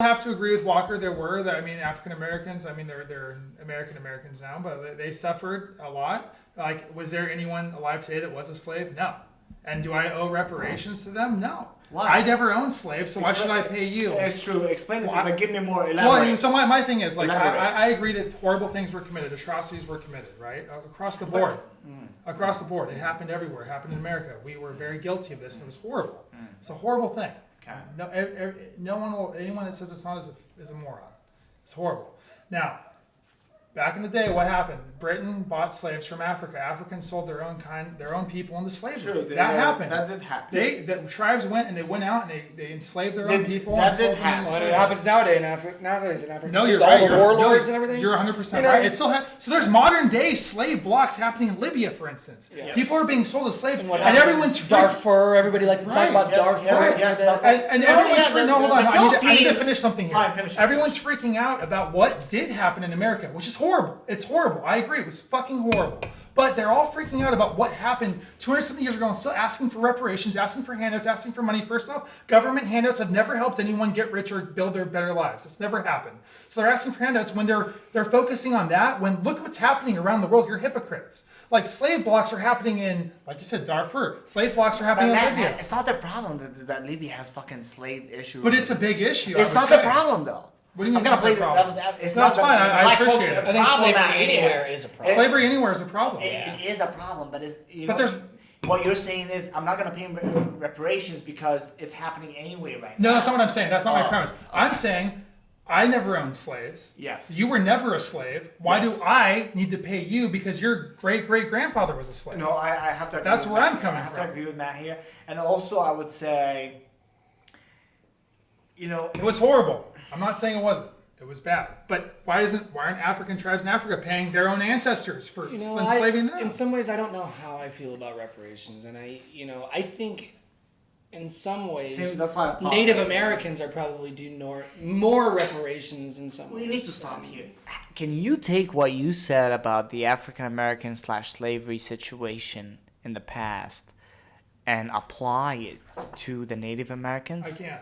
have to agree with Walker. There were, I mean, African Americans. I mean, they're American Americans now, but they suffered a lot. Like, was there anyone alive today that was a slave? No. And do I owe reparations to them? No. Why? I never owned slaves, so why should I pay you? It's true. Explain it to me, but give me more elaborate. Well, so my thing is, like, I agree that horrible things were committed, atrocities were committed, right? Across the board. Across the board. It happened everywhere. It happened in America. We were very guilty of this, and it was horrible. It's a horrible thing. Okay. Anyone that says it's not is a moron. It's horrible. Now, back in the day, what happened? Britain bought slaves from Africa. Africans sold their own people into slavery. True, that happened. That did happen. The tribes went out and they enslaved their own people. That and sold did them happen. into Well, it slavery. happens nowadays in Africa. No, too. you're All right. the warlords and everything. You're 100% You know? right. It's still so there's modern day slave blocks happening in Libya, for instance. Yes. People are being sold as slaves, what and happened everyone's free. Darfur. Everybody likes to Right. talk about Yes, Darfur. yes, and- Darfur. And everyone's free. No, hold on. I need to finish something here. Fine, finish it. Everyone's freaking out about what did happen in America, which is horrible. It's horrible. I agree. It was fucking horrible. But they're all freaking out about what happened 200-something years ago and still asking for reparations, asking for handouts, asking for money. First off, government handouts have never helped anyone get rich or build their better lives. It's never happened. So they're asking for handouts when they're focusing on that. When look what's happening around the world. You're hypocrites. Like slave blocks are happening in, like you said, Darfur. Slave blocks are happening in Libya. It's not the problem that Libya has fucking slave issues. But it's a big issue. It's not the problem though. What do you mean I'm it's gonna not play the that problem? it's No, not it's the- fine. the I black folks appreciate it. are I think problem slavery out here. anywhere is a problem. Slavery anywhere is a problem. It is a problem, but it's But there's what you're saying is I'm not gonna pay reparations because it's happening anyway right no, now. that's not what I'm saying. That's not my Oh, premise. I'm saying I never owned slaves. Yes. You were never a slave. Why Yes. do I need to pay you because your great great grandfather was a slave? No, I have to agree That's with where Matt. I'm coming I have from. to agree with Matt here. And also I would say It was horrible. I'm not saying it wasn't. It was bad. But why aren't African tribes in Africa paying their own ancestors for enslaving them? In some ways, I don't know how I feel about reparations, and I think in some ways, See, that's why I'm Native Americans are probably due more reparations in some We ways. need to stop here. Can you take what you said about the African American / slavery situation in the past and apply it to the Native Americans? I can't.